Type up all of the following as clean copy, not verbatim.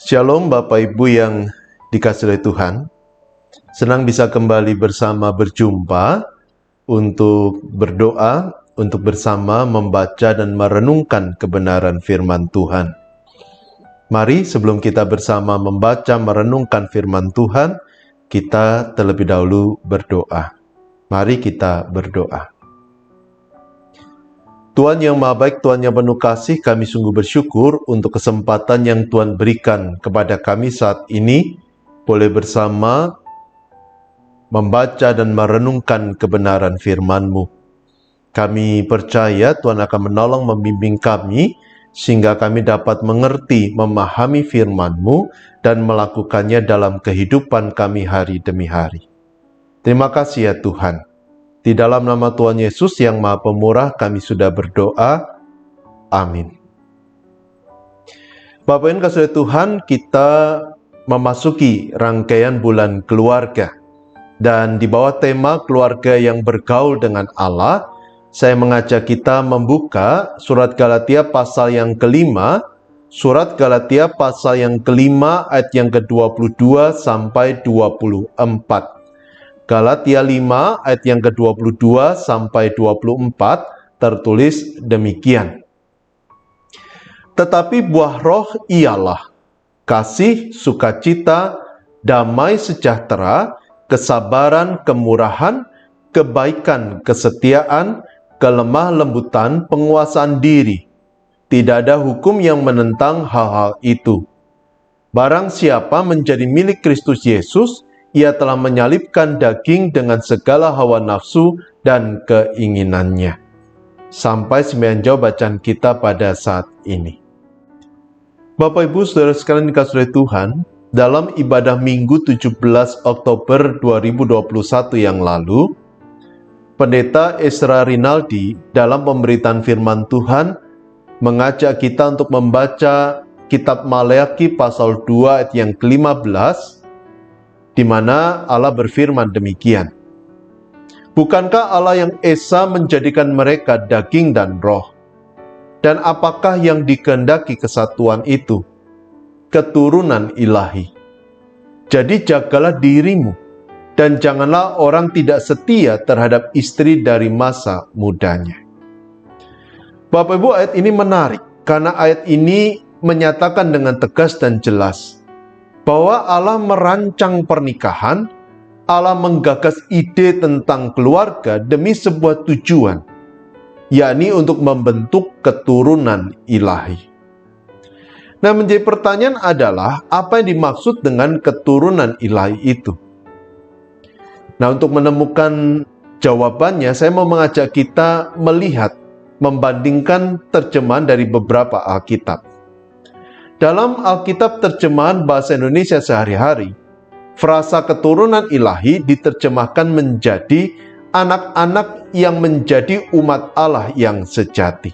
Shalom Bapak Ibu yang dikasihi oleh Tuhan. Senang bisa kembali bersama berjumpa untuk berdoa, untuk bersama membaca dan merenungkan kebenaran firman Tuhan. Mari sebelum kita bersama membaca merenungkan firman Tuhan, kita terlebih dahulu berdoa. Mari kita berdoa. Tuhan yang Maha Baik, Tuhan yang penuh kasih, kami sungguh bersyukur untuk kesempatan yang Tuhan berikan kepada kami saat ini, boleh bersama membaca dan merenungkan kebenaran firman-Mu. Kami percaya Tuhan akan menolong membimbing kami, sehingga kami dapat mengerti, memahami firman-Mu, dan melakukannya dalam kehidupan kami hari demi hari. Terima kasih ya Tuhan. Di dalam nama Tuhan Yesus yang Maha Pemurah kami sudah berdoa. Amin. Bapak Ibu kasih Tuhan, kita memasuki rangkaian bulan keluarga. Dan di bawah tema keluarga yang bergaul dengan Allah, saya mengajak kita membuka surat Galatia pasal yang kelima, surat Galatia pasal yang kelima ayat yang ke-22 sampai 24. Galatia 5 ayat yang ke-22 sampai 24 tertulis demikian. Tetapi buah roh ialah kasih, sukacita, damai sejahtera, kesabaran, kemurahan, kebaikan, kesetiaan, kelemah lembutan, penguasaan diri. Tidak ada hukum yang menentang hal-hal itu. Barang siapa menjadi milik Kristus Yesus, ia telah menyalibkan daging dengan segala hawa nafsu dan keinginannya. Sampai sembilan jauh bacaan kita pada saat ini. Bapak Ibu Saudara sekalian dikasihi oleh Tuhan, dalam ibadah Minggu 17 Oktober 2021 yang lalu, Pendeta Ezra Rinaldi dalam pemberitaan firman Tuhan mengajak kita untuk membaca kitab Maleakhi pasal 2 ayat yang ke-15, di mana Allah berfirman demikian. Bukankah Allah yang esa menjadikan mereka daging dan roh? Dan apakah yang dikehendaki kesatuan itu? Keturunan ilahi. Jadi jagalah dirimu, dan janganlah orang tidak setia terhadap istri dari masa mudanya. Bapak Ibu, ayat ini menarik, karena ayat ini menyatakan dengan tegas dan jelas bahwa Allah merancang pernikahan, Allah menggagas ide tentang keluarga demi sebuah tujuan, yakni untuk membentuk keturunan ilahi. Nah, menjadi pertanyaan adalah, apa yang dimaksud dengan keturunan ilahi itu? Nah, untuk menemukan jawabannya, saya mau mengajak kita melihat, membandingkan terjemahan dari beberapa Alkitab. Dalam Alkitab terjemahan bahasa Indonesia sehari-hari, frasa keturunan ilahi diterjemahkan menjadi anak-anak yang menjadi umat Allah yang sejati.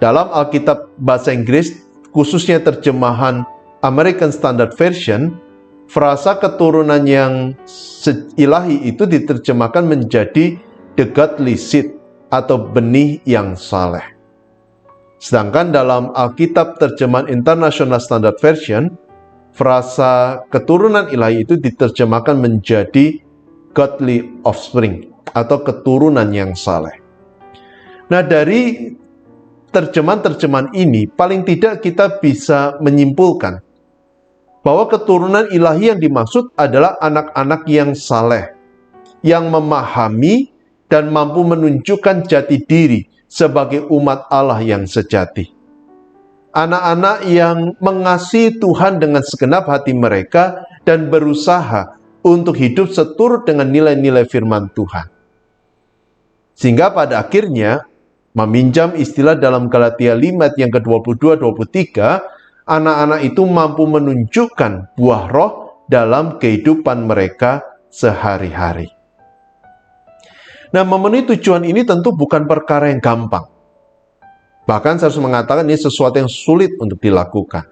Dalam Alkitab bahasa Inggris, khususnya terjemahan American Standard Version, frasa keturunan yang ilahi itu diterjemahkan menjadi the godly seed atau benih yang saleh. Sedangkan dalam Alkitab terjemahan International Standard Version, frasa keturunan ilahi itu diterjemahkan menjadi godly offspring atau keturunan yang saleh. Nah, dari terjemahan-terjemahan ini, paling tidak kita bisa menyimpulkan bahwa keturunan ilahi yang dimaksud adalah anak-anak yang saleh, yang memahami dan mampu menunjukkan jati diri sebagai umat Allah yang sejati. Anak-anak yang mengasihi Tuhan dengan segenap hati mereka dan berusaha untuk hidup seturut dengan nilai-nilai firman Tuhan. Sehingga pada akhirnya, meminjam istilah dalam Galatia 5 yang ke-22-23, anak-anak itu mampu menunjukkan buah roh dalam kehidupan mereka sehari-hari. Nah, memenuhi tujuan ini tentu bukan perkara yang gampang. Bahkan saya harus mengatakan ini sesuatu yang sulit untuk dilakukan.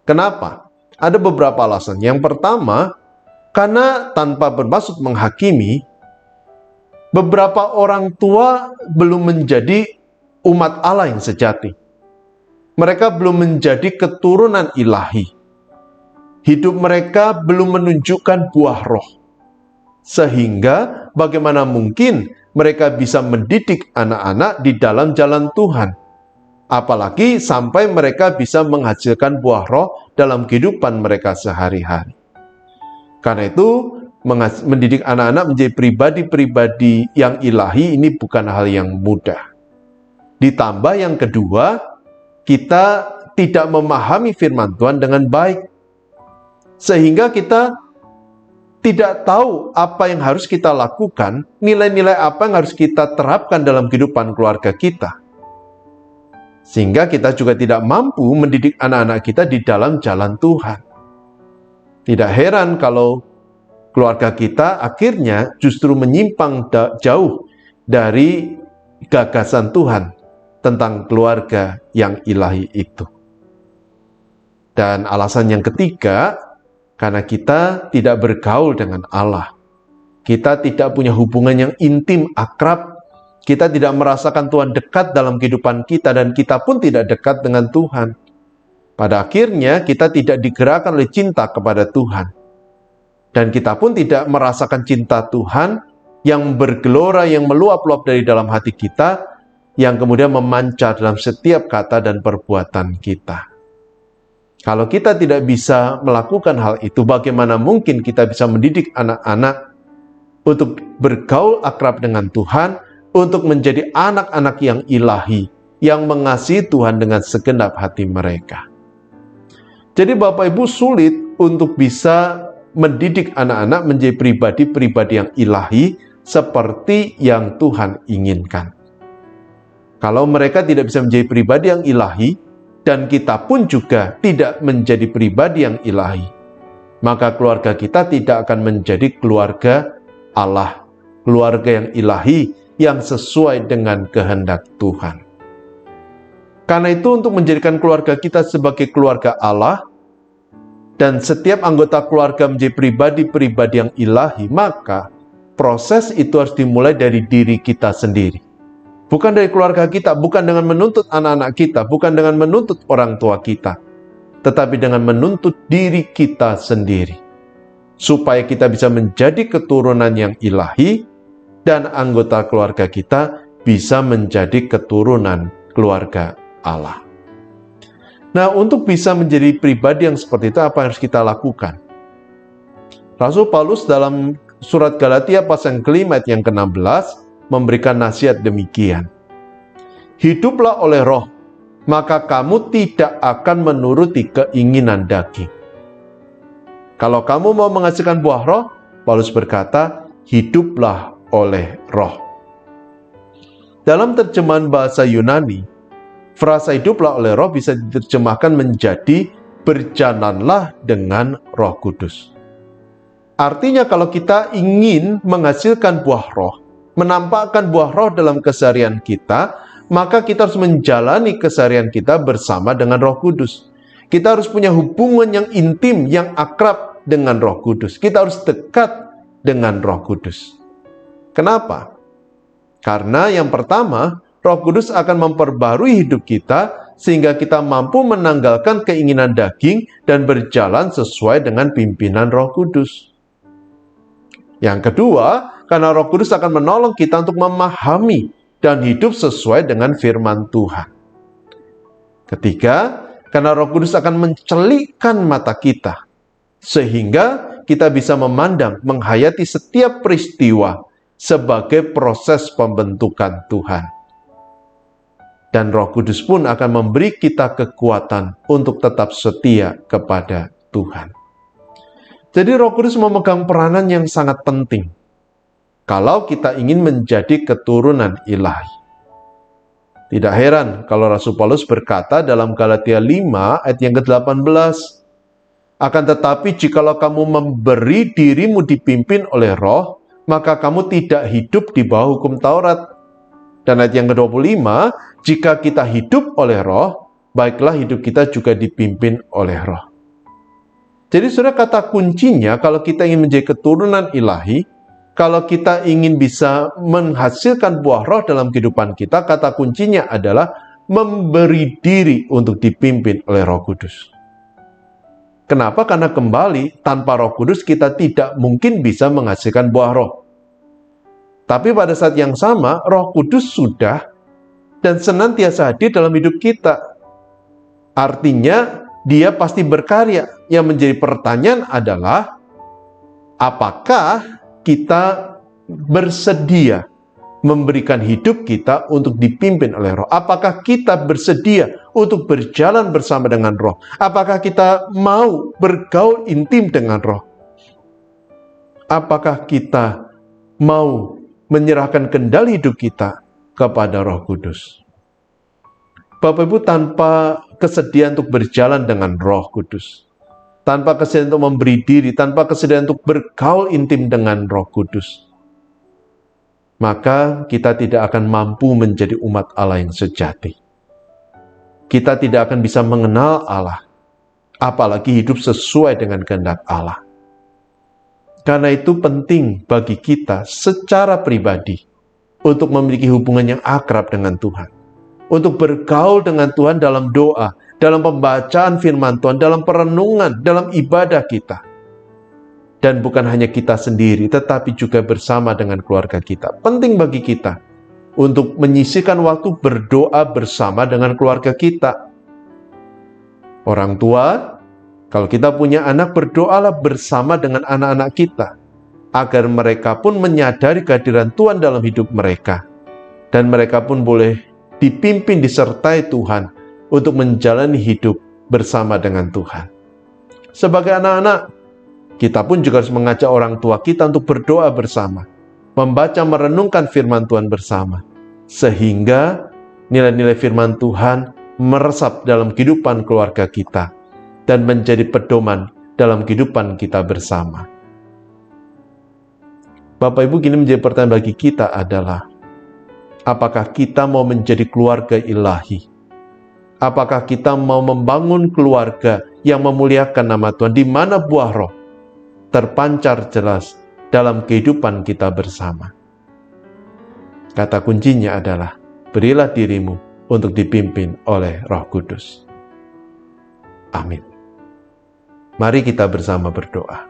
Kenapa? Ada beberapa alasan. Yang pertama, karena tanpa bermaksud menghakimi, beberapa orang tua belum menjadi umat Allah yang sejati. Mereka belum menjadi keturunan ilahi. Hidup mereka belum menunjukkan buah roh. Sehingga bagaimana mungkin mereka bisa mendidik anak-anak di dalam jalan Tuhan? Apalagi sampai mereka bisa menghasilkan buah roh dalam kehidupan mereka sehari-hari. Karena itu, mendidik anak-anak menjadi pribadi-pribadi yang ilahi ini bukan hal yang mudah. Ditambah yang kedua, kita tidak memahami firman Tuhan dengan baik. Sehingga kita tidak tahu apa yang harus kita lakukan, nilai-nilai apa yang harus kita terapkan dalam kehidupan keluarga kita. Sehingga kita juga tidak mampu mendidik anak-anak kita di dalam jalan Tuhan. Tidak heran kalau keluarga kita akhirnya justru menyimpang jauh dari gagasan Tuhan tentang keluarga yang ilahi itu. Dan alasan yang ketiga, karena kita tidak bergaul dengan Allah. Kita tidak punya hubungan yang intim, akrab. Kita tidak merasakan Tuhan dekat dalam kehidupan kita, dan kita pun tidak dekat dengan Tuhan. Pada akhirnya kita tidak digerakkan oleh cinta kepada Tuhan. Dan kita pun tidak merasakan cinta Tuhan yang bergelora, yang meluap-luap dari dalam hati kita, yang kemudian memancar dalam setiap kata dan perbuatan kita. Kalau kita tidak bisa melakukan hal itu, bagaimana mungkin kita bisa mendidik anak-anak untuk bergaul akrab dengan Tuhan, untuk menjadi anak-anak yang ilahi, yang mengasihi Tuhan dengan segenap hati mereka. Jadi Bapak Ibu, sulit untuk bisa mendidik anak-anak menjadi pribadi-pribadi yang ilahi seperti yang Tuhan inginkan. Kalau mereka tidak bisa menjadi pribadi yang ilahi, dan kita pun juga tidak menjadi pribadi yang ilahi, maka keluarga kita tidak akan menjadi keluarga Allah, keluarga yang ilahi, yang sesuai dengan kehendak Tuhan. Karena itu, untuk menjadikan keluarga kita sebagai keluarga Allah, dan setiap anggota keluarga menjadi pribadi-pribadi yang ilahi, maka proses itu harus dimulai dari diri kita sendiri. Bukan dari keluarga kita, bukan dengan menuntut anak-anak kita, bukan dengan menuntut orang tua kita, tetapi dengan menuntut diri kita sendiri. Supaya kita bisa menjadi keturunan yang ilahi, dan anggota keluarga kita bisa menjadi keturunan keluarga Allah. Nah, untuk bisa menjadi pribadi yang seperti itu, apa yang harus kita lakukan? Rasul Paulus dalam surat Galatia pasal yang kelima ayat yang ke-16 memberikan nasihat demikian. Hiduplah oleh roh, maka kamu tidak akan menuruti keinginan daging. Kalau kamu mau menghasilkan buah roh, Paulus berkata, hiduplah oleh roh. Dalam terjemahan bahasa Yunani, frasa hiduplah oleh roh bisa diterjemahkan menjadi berjalanlah dengan Roh Kudus. Artinya kalau kita ingin menghasilkan buah roh, menampakkan buah roh dalam keseharian kita, maka kita harus menjalani keseharian kita bersama dengan Roh Kudus. Kita harus punya hubungan yang intim, yang akrab dengan Roh Kudus. Kita harus dekat dengan Roh Kudus. Kenapa? Karena yang pertama, Roh Kudus akan memperbarui hidup kita sehingga kita mampu menanggalkan keinginan daging dan berjalan sesuai dengan pimpinan Roh Kudus. Yang kedua, karena Roh Kudus akan menolong kita untuk memahami dan hidup sesuai dengan firman Tuhan. Ketiga, karena Roh Kudus akan mencelikkan mata kita sehingga kita bisa memandang, menghayati setiap peristiwa sebagai proses pembentukan Tuhan. Dan Roh Kudus pun akan memberi kita kekuatan untuk tetap setia kepada Tuhan. Jadi Roh Kudus memegang peranan yang sangat penting kalau kita ingin menjadi keturunan ilahi. Tidak heran kalau Rasul Paulus berkata dalam Galatia 5 ayat yang ke-18, akan tetapi jikalau kamu memberi dirimu dipimpin oleh roh, maka kamu tidak hidup di bawah hukum Taurat. Dan ayat yang ke-25, jika kita hidup oleh roh, baiklah hidup kita juga dipimpin oleh roh. Jadi saudara, kata kuncinya kalau kita ingin menjadi keturunan ilahi, kalau kita ingin bisa menghasilkan buah roh dalam kehidupan kita, kata kuncinya adalah memberi diri untuk dipimpin oleh Roh Kudus. Kenapa? Karena kembali, tanpa Roh Kudus kita tidak mungkin bisa menghasilkan buah roh. Tapi pada saat yang sama, Roh Kudus sudah dan senantiasa hadir dalam hidup kita. Artinya, dia pasti berkarya. Yang menjadi pertanyaan adalah, apakah kita bersedia memberikan hidup kita untuk dipimpin oleh Roh? Apakah kita bersedia untuk berjalan bersama dengan Roh? Apakah kita mau bergaul intim dengan Roh? Apakah kita mau menyerahkan kendali hidup kita kepada Roh Kudus? Bapak Ibu, tanpa kesediaan untuk berjalan dengan Roh Kudus, tanpa kesediaan untuk memberi diri, tanpa kesediaan untuk bergaul intim dengan Roh Kudus, maka kita tidak akan mampu menjadi umat Allah yang sejati. Kita tidak akan bisa mengenal Allah, apalagi hidup sesuai dengan kehendak Allah. Karena itu penting bagi kita secara pribadi untuk memiliki hubungan yang akrab dengan Tuhan, untuk bergaul dengan Tuhan dalam doa, dalam pembacaan firman Tuhan, dalam perenungan, dalam ibadah kita. Dan bukan hanya kita sendiri, tetapi juga bersama dengan keluarga kita. Penting bagi kita untuk menyisihkan waktu berdoa bersama dengan keluarga kita. Orang tua, kalau kita punya anak, berdoalah bersama dengan anak-anak kita, agar mereka pun menyadari kehadiran Tuhan dalam hidup mereka. Dan mereka pun boleh dipimpin, disertai Tuhan untuk menjalani hidup bersama dengan Tuhan. Sebagai anak-anak, kita pun juga harus mengajak orang tua kita untuk berdoa bersama, membaca, merenungkan firman Tuhan bersama, sehingga nilai-nilai firman Tuhan meresap dalam kehidupan keluarga kita dan menjadi pedoman dalam kehidupan kita bersama. Bapak Ibu, gini menjadi pertanyaan bagi kita adalah, apakah kita mau menjadi keluarga ilahi? Apakah kita mau membangun keluarga yang memuliakan nama Tuhan, di mana buah roh terpancar jelas dalam kehidupan kita bersama? Kata kuncinya adalah, berilah dirimu untuk dipimpin oleh Roh Kudus. Amin. Mari kita bersama berdoa.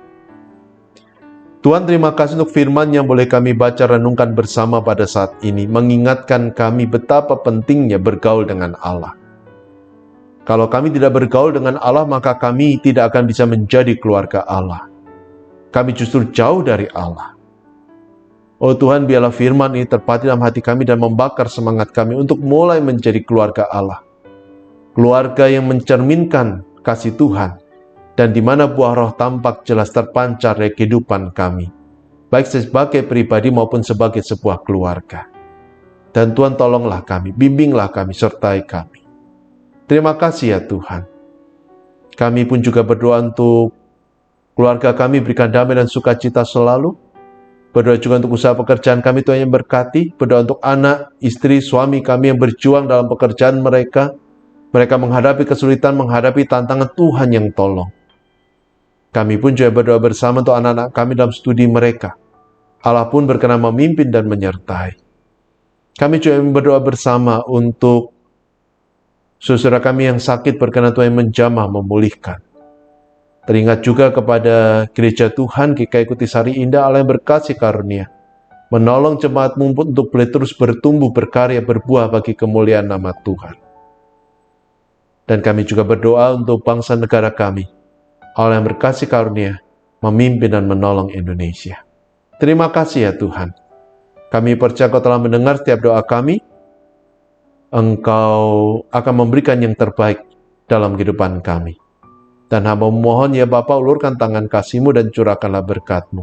Tuhan, terima kasih untuk firman yang boleh kami baca renungkan bersama pada saat ini, mengingatkan kami betapa pentingnya bergaul dengan Allah. Kalau kami tidak bergaul dengan Allah, maka kami tidak akan bisa menjadi keluarga Allah. Kami justru jauh dari Allah. Oh Tuhan, biarlah firman ini terpatri dalam hati kami dan membakar semangat kami untuk mulai menjadi keluarga Allah. Keluarga yang mencerminkan kasih Tuhan, dan di mana buah roh tampak jelas terpancar dari kehidupan kami, baik sebagai pribadi maupun sebagai sebuah keluarga. Dan Tuhan, tolonglah kami, bimbinglah kami, sertai kami. Terima kasih ya Tuhan. Kami pun juga berdoa untuk keluarga kami, berikan damai dan sukacita selalu. Berdoa juga untuk usaha pekerjaan kami, Tuhan yang berkati. Berdoa untuk anak, istri, suami kami yang berjuang dalam pekerjaan mereka. Mereka menghadapi kesulitan, menghadapi tantangan, Tuhan yang tolong. Kami pun juga berdoa bersama untuk anak-anak kami dalam studi mereka. Allah pun berkenan memimpin dan menyertai. Kami juga berdoa bersama untuk saudara kami yang sakit, berkenan Tuhan menjamah, memulihkan. Teringat juga kepada gereja Tuhan GKI Kutisari Indah, Allah yang berkasih karunia, menolong jemaat-Mu untuk boleh terus bertumbuh, berkarya, berbuah bagi kemuliaan nama Tuhan. Dan kami juga berdoa untuk bangsa negara kami, Allah yang berkasih karunia, memimpin dan menolong Indonesia. Terima kasih ya Tuhan. Kami percaya Kau telah mendengar setiap doa kami. Engkau akan memberikan yang terbaik dalam kehidupan kami. Dan hamba memohon ya Bapa, ulurkan tangan kasih-Mu dan curahkanlah berkat-Mu.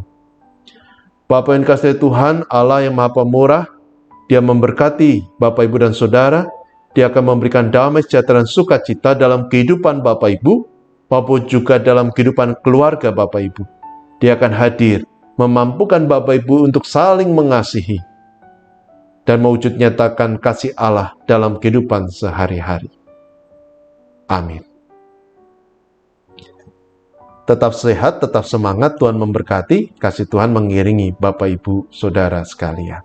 Bapa yang kasih Tuhan, Allah yang Maha Pemurah, Dia memberkati Bapak Ibu dan Saudara. Dia akan memberikan damai, sejahtera, dan sukacita dalam kehidupan Bapak Ibu, maupun juga dalam kehidupan keluarga Bapak Ibu. Dia akan hadir, memampukan Bapak Ibu untuk saling mengasihi, dan mewujud nyatakan kasih Allah dalam kehidupan sehari-hari. Amin. Tetap sehat, tetap semangat, Tuhan memberkati, kasih Tuhan mengiringi Bapak Ibu Saudara sekalian.